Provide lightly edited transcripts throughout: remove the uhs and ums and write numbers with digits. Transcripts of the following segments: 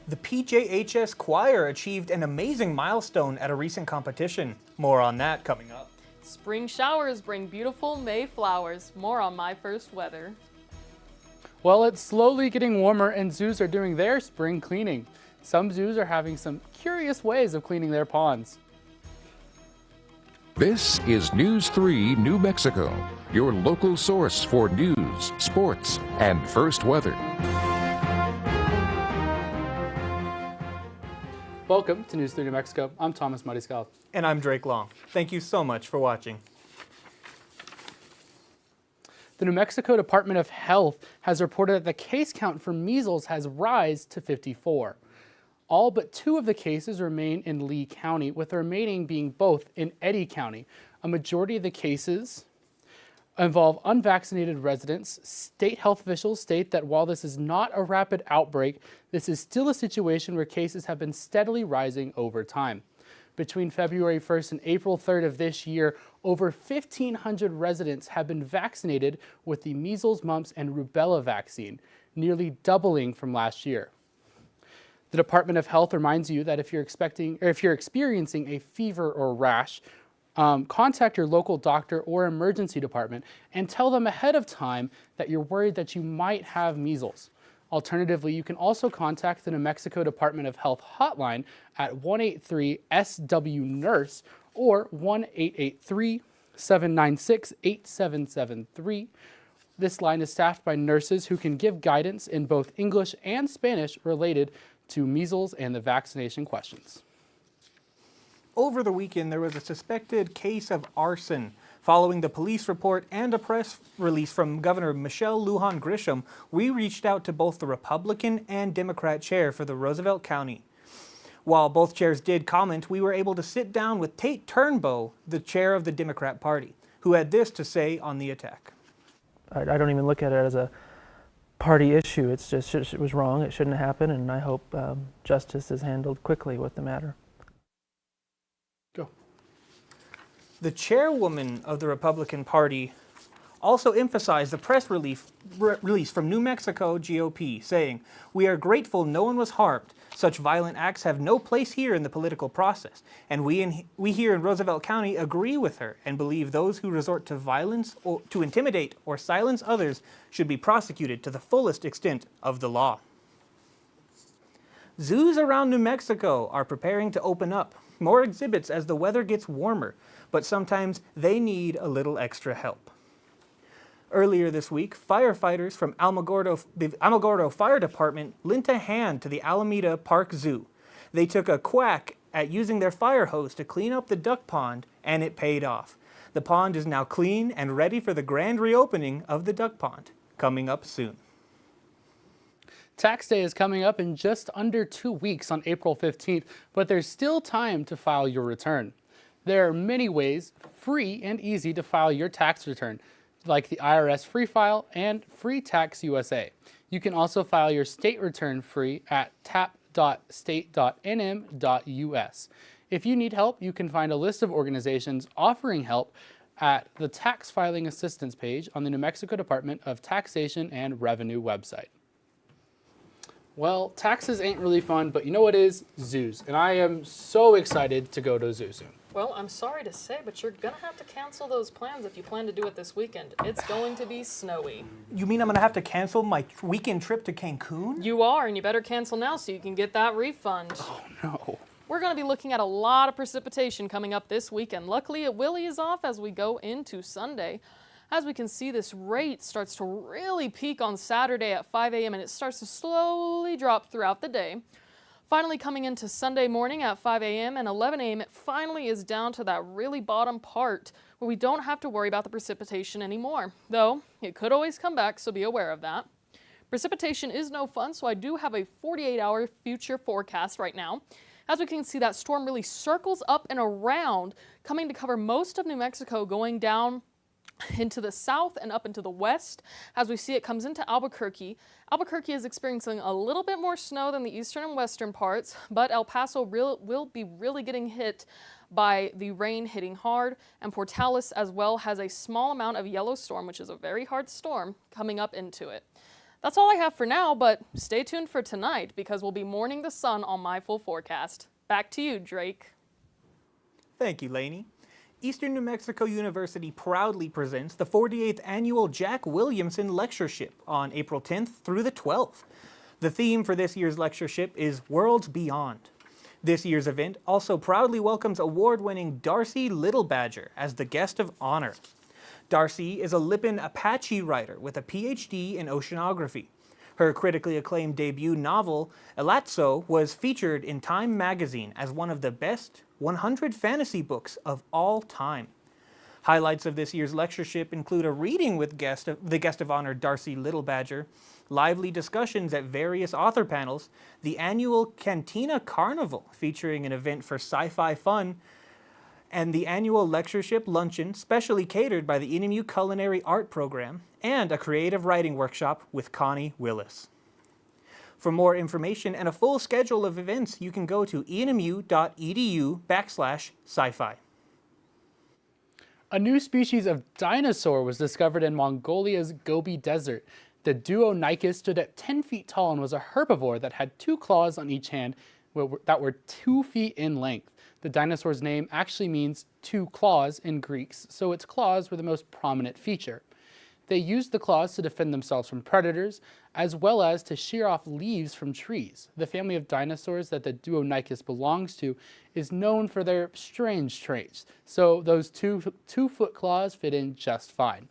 The PJHS choir achieved an amazing milestone at a recent competition. More on that coming up. Spring showers bring beautiful May flowers. More on My First Weather. Well, it's slowly getting warmer and zoos are doing their spring cleaning. Some zoos are having some curious ways of cleaning their ponds. This is News 3 New Mexico, your local source for news, sports, and first weather. Welcome to News 3 New Mexico. I'm Thomas Muddy Scal. And I'm Drake Long. Thank you so much for watching. The New Mexico Department of Health has reported that the case count for measles has risen to 54. All but 2 of the cases remain in Lee County, with the remaining being both in Eddy County. A majority of the cases involve unvaccinated residents. State health officials state that while this is not a rapid outbreak, this is still a situation where cases have been steadily rising over time. Between February 1st and April 3rd of this year, over 1,500 residents have been vaccinated with the measles, mumps, and rubella vaccine, nearly doubling from last year. The Department of Health reminds you that if you're experiencing a fever or rash, contact your local doctor or emergency department and tell them ahead of time that you're worried that you might have measles. Alternatively, you can also contact the New Mexico Department of Health hotline at 1-833-SW-NURSE or 1-883-796-8773. This line is staffed by nurses who can give guidance in both English and Spanish related to measles and the vaccination questions. Over the weekend, there was a suspected case of arson. Following the police report and a press release from Governor Michelle Lujan Grisham, we reached out to both the Republican and Democrat chair for the Roosevelt County. While both chairs did comment, we were able to sit down with Tate Turnbow, the chair of the Democrat Party, who had this to say on the attack. I don't even look at it as a party issue. It's just, it was wrong. It shouldn't have happened, and I hope justice is handled quickly with the matter. Go. The chairwoman of the Republican Party also emphasized the press release from New Mexico GOP, saying, "We are grateful no one was harmed. Such violent acts have no place here in the political process, and we here in Roosevelt County agree with her and believe those who resort to violence or to intimidate or silence others should be prosecuted to the fullest extent of the law." Zoos around New Mexico are preparing to open up more exhibits as the weather gets warmer, but sometimes they need a little extra help. Earlier this week, firefighters from the Alamogordo Fire Department lent a hand to the Alameda Park Zoo. They took a quack at using their fire hose to clean up the duck pond, and it paid off. The pond is now clean and ready for the grand reopening of the duck pond, coming up soon. Tax day is coming up in just under 2 weeks on April 15th, but there's still time to file your return. There are many ways, free and easy, to file your tax return, like the IRS Free File and Free Tax USA. You can also file your state return free at tap.state.nm.us. If you need help, you can find a list of organizations offering help at the Tax Filing Assistance page on the New Mexico Department of Taxation and Revenue website. Well, taxes ain't really fun, but you know what is? Zoos. And I am so excited to go to a zoo soon. Well, I'm sorry to say, but you're going to have to cancel those plans if you plan to do it this weekend. It's going to be snowy. You mean I'm going to have to cancel my weekend trip to Cancun? You are, and you better cancel now so you can get that refund. Oh, no. We're going to be looking at a lot of precipitation coming up this weekend. Luckily, it will ease off as we go into Sunday. As we can see, this rate starts to really peak on Saturday at 5 a.m. and it starts to slowly drop throughout the day. Finally coming into Sunday morning at 5 a.m. and 11 a.m., it finally is down to that really bottom part where we don't have to worry about the precipitation anymore. Though, it could always come back, so be aware of that. Precipitation is no fun, so I do have a 48-hour future forecast right now. As we can see, that storm really circles up and around, coming to cover most of New Mexico, going down into the south and up into the west. As we see, it comes into Albuquerque. Albuquerque is experiencing a little bit more snow than the eastern and western parts, but El Paso will be really getting hit by the rain hitting hard, and Portales as well has a small amount of yellow storm, which is a very hard storm, coming up into it. That's all I have for now, but stay tuned for tonight because we'll be mourning the sun on my full forecast. Back to you, Drake. Thank you, Lainey. Eastern New Mexico University proudly presents the 48th Annual Jack Williamson Lectureship on April 10th through the 12th. The theme for this year's lectureship is Worlds Beyond. This year's event also proudly welcomes award-winning Darcy Little Badger as the guest of honor. Darcy is a Lipan Apache writer with a PhD in oceanography. Her critically acclaimed debut novel, Elatso, was featured in Time magazine as one of the best 100 fantasy books of all time. Highlights of this year's lectureship include a reading with the guest of honor Darcy Little Badger, lively discussions at various author panels, the annual Cantina Carnival featuring an event for sci-fi fun, and the annual lectureship luncheon specially catered by the ENMU Culinary Art Program, and a creative writing workshop with Connie Willis. For more information and a full schedule of events, you can go to enmu.edu/sci-fi. A new species of dinosaur was discovered in Mongolia's Gobi Desert. The Duonicus stood at 10 feet tall and was a herbivore that had 2 claws on each hand that were 2 feet in length. The dinosaur's name actually means 2 claws in Greek, so its claws were the most prominent feature. They used the claws to defend themselves from predators, as well as to shear off leaves from trees. The family of dinosaurs that the Duonicus belongs to is known for their strange traits, so those 2-foot claws fit in just fine.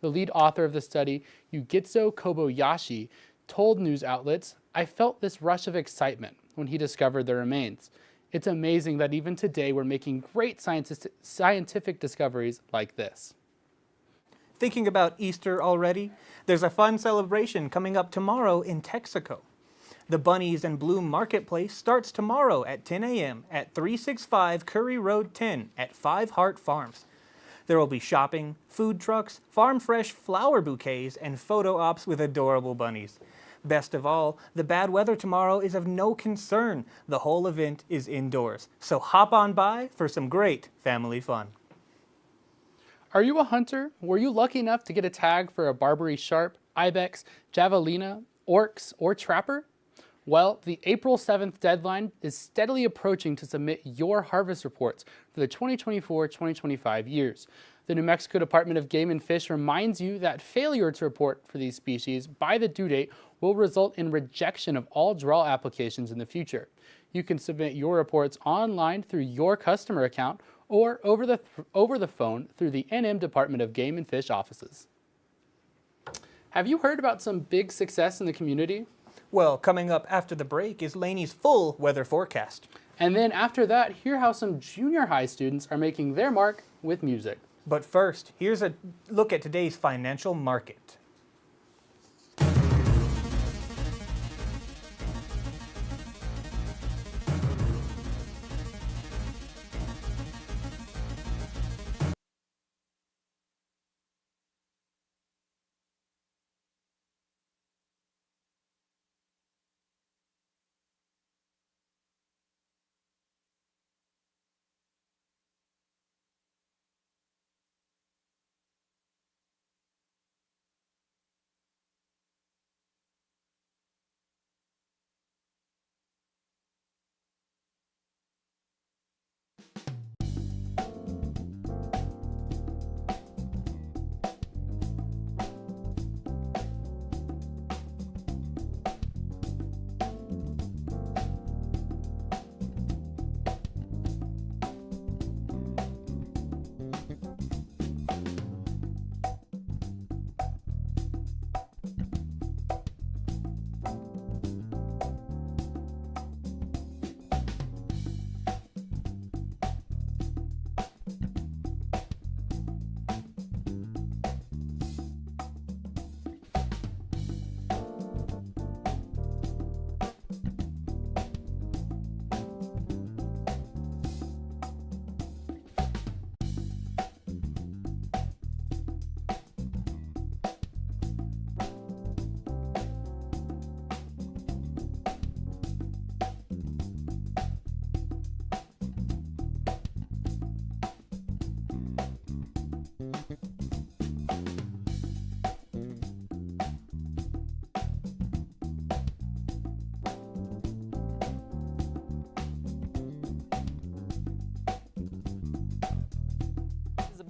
The lead author of the study, Yugitsu Kobayashi, told news outlets, "I felt this rush of excitement when he discovered the remains. It's amazing that even today we're making great scientific discoveries like this." Thinking about Easter already? There's a fun celebration coming up tomorrow in Texaco. The Bunnies and Bloom Marketplace starts tomorrow at 10 a.m. at 365 Curry Road 10 at 5 Hart Farms. There will be shopping, food trucks, farm fresh flower bouquets, and photo ops with adorable bunnies. Best of all, the bad weather tomorrow is of no concern. The whole event is indoors, so hop on by for some great family fun. Are you a hunter? Were you lucky enough to get a tag for a Barbary sharp, ibex, javelina, oryx, or trapper? Well, the April 7th deadline is steadily approaching to submit your harvest reports for the 2024-2025 years. The New Mexico Department of Game and Fish reminds you that failure to report for these species by the due date will result in rejection of all draw applications in the future. You can submit your reports online through your customer account or over the phone through the NM Department of Game and Fish offices. Have you heard about some big success in the community? Well, coming up after the break is Lainey's full weather forecast. And then after that, hear how some junior high students are making their mark with music. But first, here's a look at today's financial market.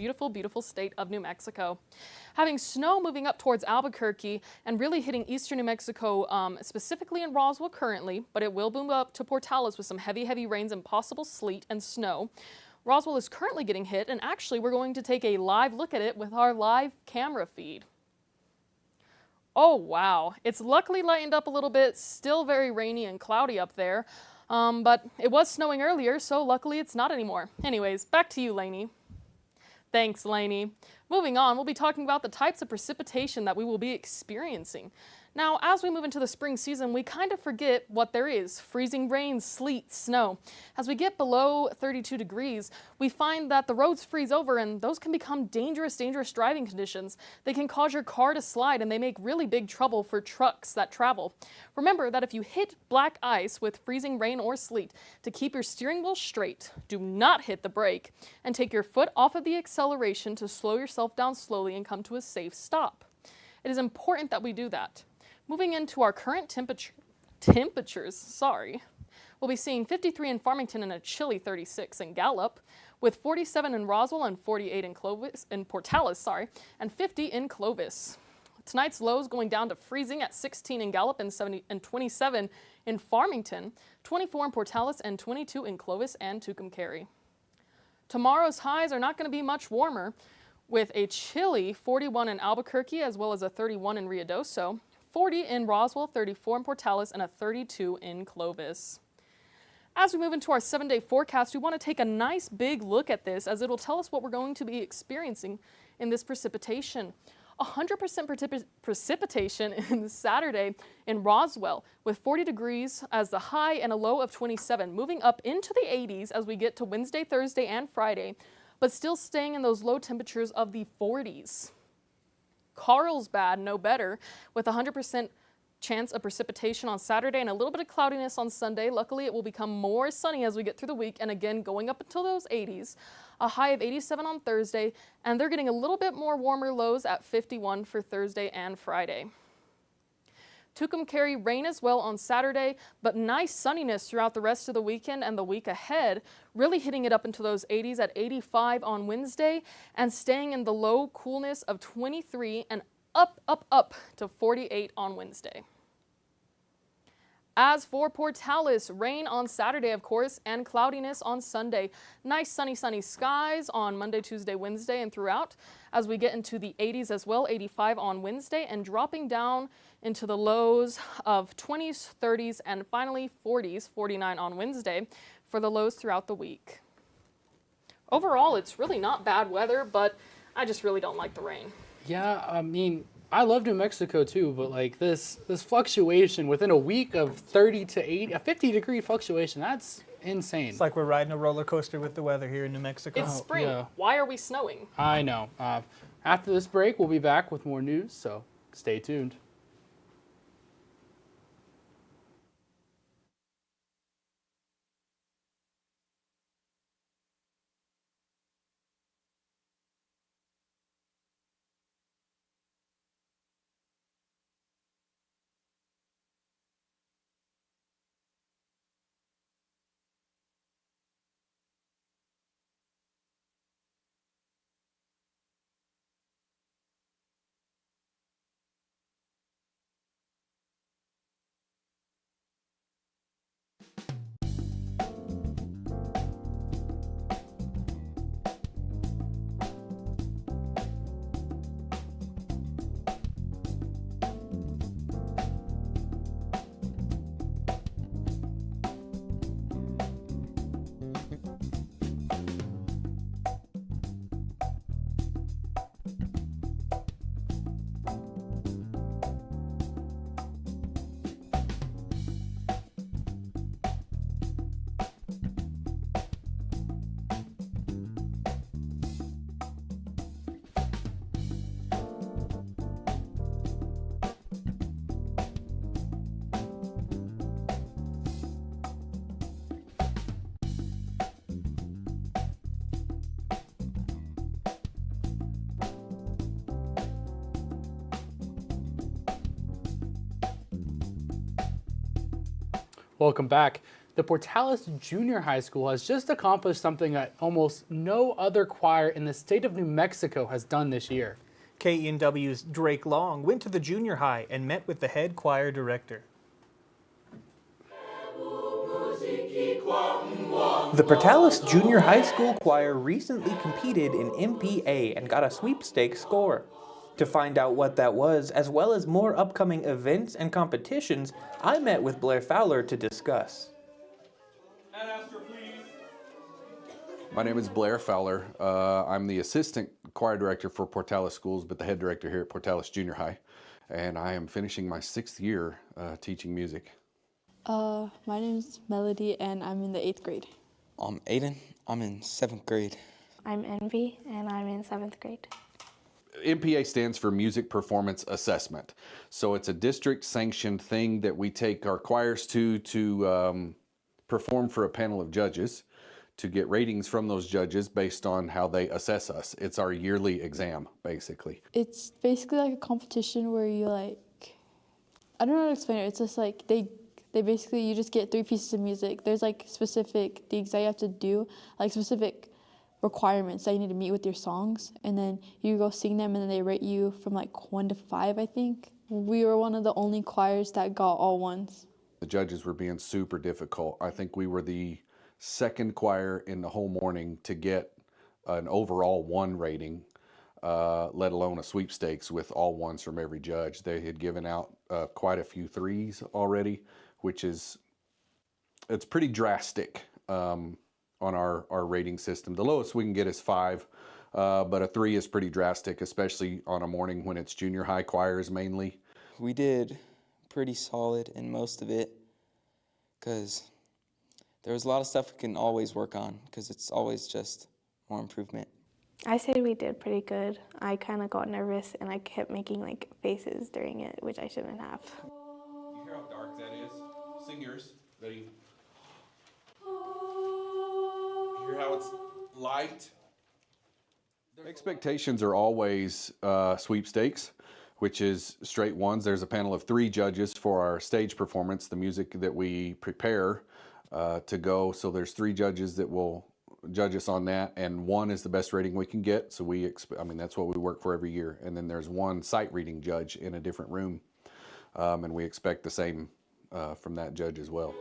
beautiful, beautiful state of New Mexico. Having snow moving up towards Albuquerque and really hitting eastern New Mexico, specifically in Roswell currently, but it will boom up to Portales with some heavy, heavy rains and possible sleet and snow. Roswell is currently getting hit, and actually we're going to take a live look at it with our live camera feed. Oh wow, it's luckily lightened up a little bit, still very rainy and cloudy up there, but it was snowing earlier, so luckily it's not anymore. Anyways, back to you, Lainey. Thanks, Lainey. Moving on, we'll be talking about the types of precipitation that we will be experiencing. Now, as we move into the spring season, we kind of forget what there is: freezing rain, sleet, snow. As we get below 32 degrees, we find that the roads freeze over, and those can become dangerous, dangerous driving conditions. They can cause your car to slide, and they make really big trouble for trucks that travel. Remember that if you hit black ice with freezing rain or sleet, to keep your steering wheel straight, do not hit the brake, and take your foot off of the acceleration to slow yourself down slowly and come to a safe stop. It is important that we do that. Moving into our current temperatures, we'll be seeing 53 in Farmington and a chilly 36 in Gallup, with 47 in Roswell and 48 in Portales, and 50 in Clovis. Tonight's lows going down to freezing at 16 in Gallup and 27 in Farmington, 24 in Portales, and 22 in Clovis and Tucumcari. Tomorrow's highs are not going to be much warmer, with a chilly 41 in Albuquerque as well as a 31 in Ruidoso, 40 in Roswell, 34 in Portales, and a 32 in Clovis. As we move into our 7-day forecast, we want to take a nice big look at this, as it'll tell us what we're going to be experiencing in this precipitation. 100% precipitation in Saturday in Roswell, with 40 degrees as the high and a low of 27, moving up into the 80s as we get to Wednesday, Thursday, and Friday, but still staying in those low temperatures of the 40s. Carlsbad, no better, with 100% chance of precipitation on Saturday and a little bit of cloudiness on Sunday. Luckily, it will become more sunny as we get through the week, and again, going up until those 80s. A high of 87 on Thursday, and they're getting a little bit more warmer lows at 51 for Thursday and Friday. Tucumcari, rain as well on Saturday, but nice sunniness throughout the rest of the weekend and the week ahead, really hitting it up into those 80s at 85 on Wednesday and staying in the low coolness of 23 and up to 48 on Wednesday. As for Portales, rain on Saturday, of course, and cloudiness on Sunday. Nice sunny skies on Monday, Tuesday, Wednesday, and throughout as we get into the 80s as well, 85 on Wednesday, and dropping down into the lows of 20s, 30s, and finally 40s, 49 on Wednesday for the lows throughout the week. Overall, it's really not bad weather, but I just really don't like the rain. Yeah, I mean, I love New Mexico too, but like this fluctuation within a week of 30 to 80, a 50-degree fluctuation, that's insane. It's like we're riding a roller coaster with the weather here in New Mexico. It's spring. Yeah. Why are we snowing? I know. After this break, we'll be back with more news, so stay tuned. Welcome back. the Portales Junior High School has just accomplished something that almost no other choir in the state of New Mexico has done this year. KENW's Drake Long went to the junior high and met with the head choir director. The Portales Junior High School Choir recently competed in MPA and got a sweepstakes score. To find out what that was, as well as more upcoming events and competitions, I met with Blair Fowler to discuss. My name is Blair Fowler. I'm the assistant choir director for Portales Schools, but the head director here at Portales Junior High. And I am finishing my 6th year teaching music. My name is Melody, and I'm in the 8th grade. I'm Aiden. I'm in 7th grade. I'm Envy, and I'm in 7th grade. MPA stands for Music Performance Assessment. So it's a district sanctioned thing that we take our choirs to perform for a panel of judges to get ratings from those judges based on how they assess us. It's our yearly exam, basically. It's basically like a competition where you I don't know how to explain it. It's just like they basically, you just get 3 pieces of music. There's like specific things that you have to do, like specific requirements that you need to meet with your songs, and then you go sing them, and then they rate you from like 1 to 5, I think. We were one of the only choirs that got all 1s. The judges were being super difficult. I think we were the 2nd choir in the whole morning to get an overall 1 rating, let alone a sweepstakes with all 1s from every judge. They had given out quite a few 3s already, which is, it's pretty drastic on our rating system. The lowest we can get is 5, but a 3 is pretty drastic, especially on a morning when it's junior high choirs mainly. We did pretty solid in most of it because there was a lot of stuff we can always work on because it's always just more improvement. I say we did pretty good. I kind of got nervous and I kept making like faces during it, which I shouldn't have. You hear how dark that is? Sing yours. Ready? Hear how it's light? Expectations are always sweepstakes, which is straight 1s. There's a panel of 3 judges for our stage performance, the music that we prepare to go. So there's 3 judges that will judge us on that, and 1 is the best rating we can get. So that's what we work for every year. And then there's 1 sight reading judge in a different room, and we expect the same from that judge as well.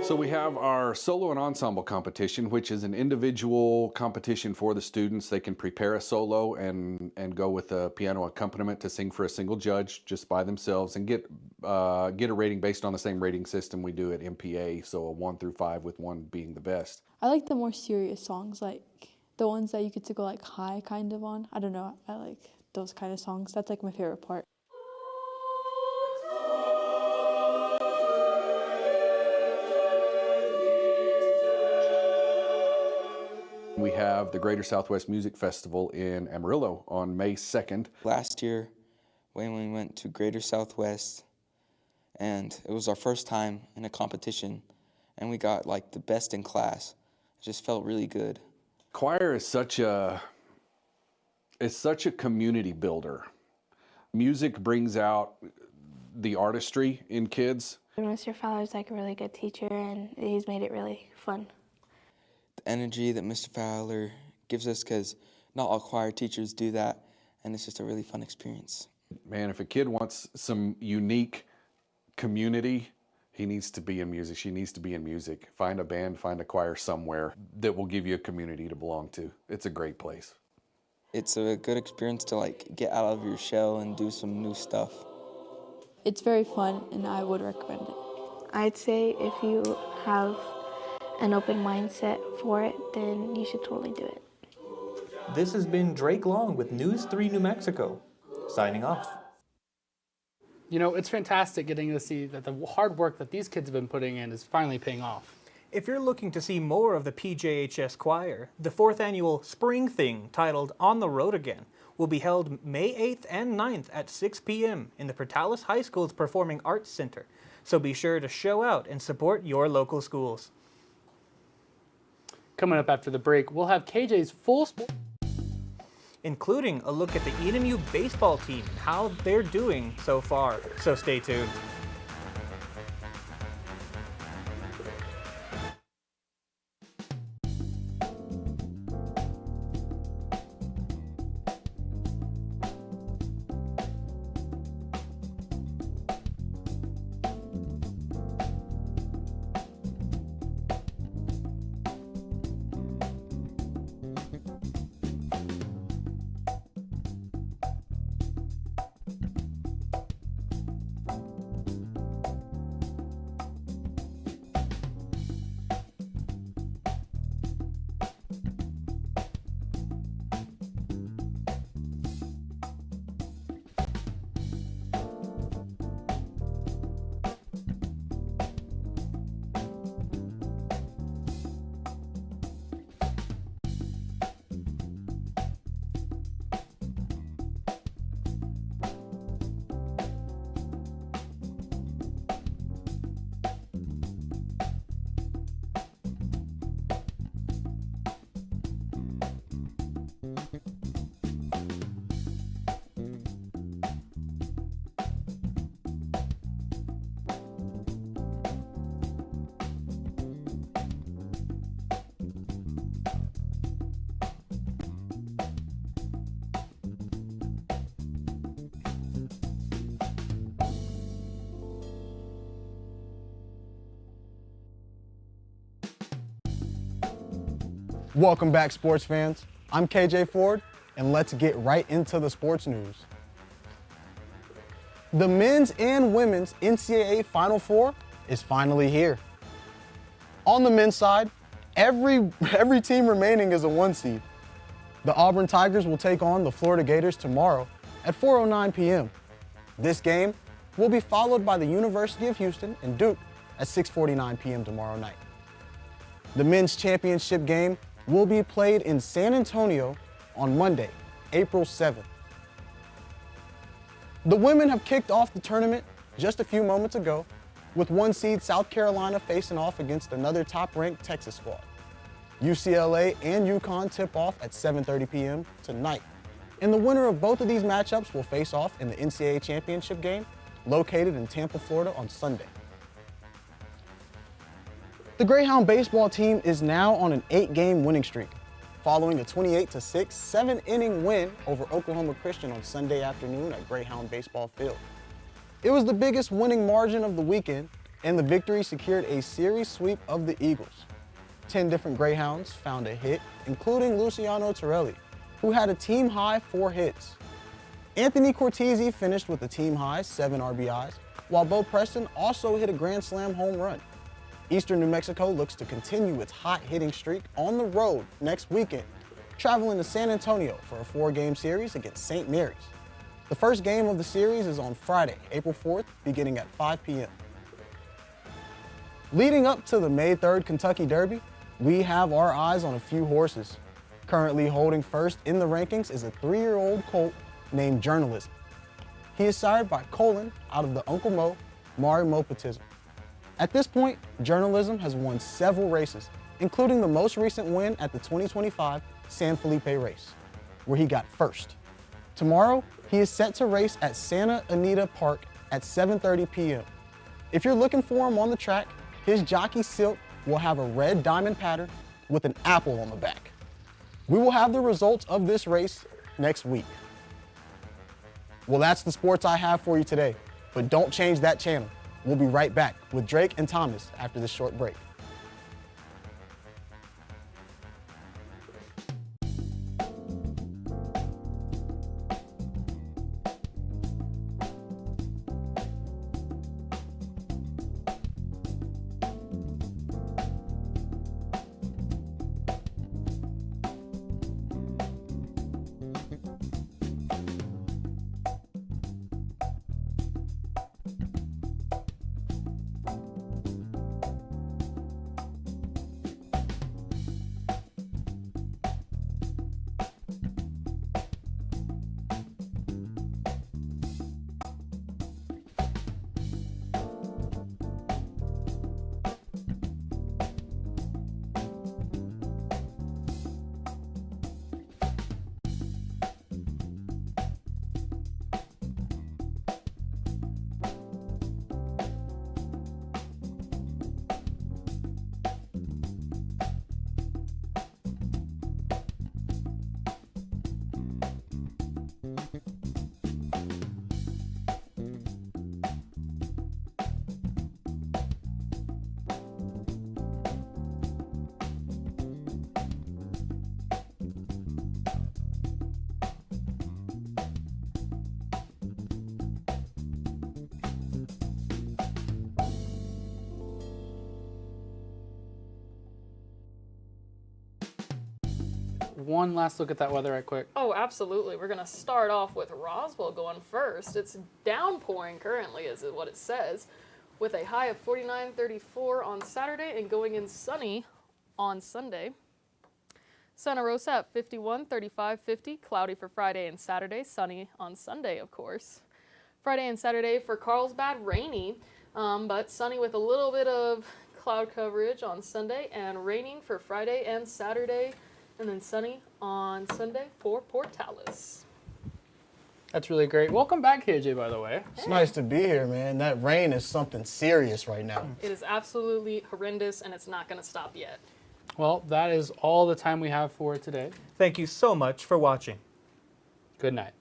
So we have our solo and ensemble competition, which is an individual competition for the students. They can prepare a solo and go with a piano accompaniment to sing for a single judge just by themselves and get a rating based on the same rating system we do at MPA, so a 1 through 5 with 1 being the best. I like the more serious songs, like the ones that you get to go like high kind of on. I don't know, I like those kind of songs. That's like my favorite part. We have the Greater Southwest Music Festival in Amarillo on May 2nd. Last year, when we went to Greater Southwest, and it was our first time in a competition, and we got like the best in class. It just felt really good. Choir is such a community builder. Music brings out the artistry in kids. Mr. Fowler's like a really good teacher, and he's made it really fun. The energy that Mr. Fowler gives us, because not all choir teachers do that, and it's just a really fun experience. Man, if a kid wants some unique community, he needs to be in music. She needs to be in music. Find a band, find a choir somewhere that will give you a community to belong to. It's a great place. It's a good experience to like get out of your shell and do some new stuff. It's very fun, and I would recommend it. I'd say if you have an open mindset for it, then you should totally do it. This has been Drake Long with News 3 New Mexico, signing off. You know, it's fantastic getting to see that the hard work that these kids have been putting in is finally paying off. If you're looking to see more of the PJHS Choir, the 4th annual Spring Thing, titled On the Road Again, will be held May 8th and 9th at 6 p.m. in the Portales High School's Performing Arts Center. So be sure to show out and support your local schools. Coming up after the break, we'll have KJ's full... including a look at the KENW baseball team and how they're doing so far. So stay tuned. Welcome back, sports fans. I'm KJ Ford, and let's get right into the sports news. The men's and women's NCAA Final Four is finally here. On the men's side, every team remaining is a 1 seed. The Auburn Tigers will take on the Florida Gators tomorrow at 4:09 p.m. This game will be followed by the University of Houston and Duke at 6:49 p.m. tomorrow night. The men's championship game will be played in San Antonio on Monday, April 7th. The women have kicked off the tournament just a few moments ago with 1 seed South Carolina facing off against another top-ranked Texas squad. UCLA and UConn tip off at 7:30 p.m. tonight, and the winner of both of these matchups will face off in the NCAA championship game located in Tampa, Florida on Sunday. The Greyhound baseball team is now on an 8-game winning streak, following a 28-6 7-inning win over Oklahoma Christian on Sunday afternoon at Greyhound Baseball Field. It was the biggest winning margin of the weekend, and the victory secured a series sweep of the Eagles. 10 different Greyhounds found a hit, including Luciano Torelli, who had a team-high 4 hits. Anthony Cortese finished with a team-high 7 RBIs, while Bo Preston also hit a grand slam home run. Eastern New Mexico looks to continue its hot hitting streak on the road next weekend, traveling to San Antonio for a 4-game series against St. Mary's. The first game of the series is on Friday, April 4th, beginning at 5 p.m. Leading up to the May 3rd Kentucky Derby, we have our eyes on a few horses. Currently holding first in the rankings is a 3-year-old colt named Journalism. He is sired by Colin out of the Uncle Mo Mari Mopatism. At this point, Journalism has won several races, including the most recent win at the 2025 San Felipe race, where he got first. Tomorrow, he is set to race at Santa Anita Park at 7:30 p.m. If you're looking for him on the track, his jockey Silk will have a red diamond pattern with an apple on the back. We will have the results of this race next week. Well, that's the sports I have for you today, but don't change that channel. We'll be right back with Drake and Thomas after this short break. one last look at that weather right quick? Oh, absolutely. We're going to start off with Roswell going first. It's downpouring currently, is what it says, with a high of 49.34 on Saturday and going in sunny on Sunday. Santa Rosa at 51, 35, 50, cloudy for Friday and Saturday, sunny on Sunday, of course. Friday and Saturday for Carlsbad, rainy, but sunny with a little bit of cloud coverage on Sunday and raining for Friday and Saturday, and then sunny on Sunday for Portales. That's really great. Welcome back, KJ, by the way. It's nice to be here, man. That rain is something serious right now. It is absolutely horrendous, and it's not going to stop yet. Well, that is all the time we have for today. Thank you so much for watching. Good night.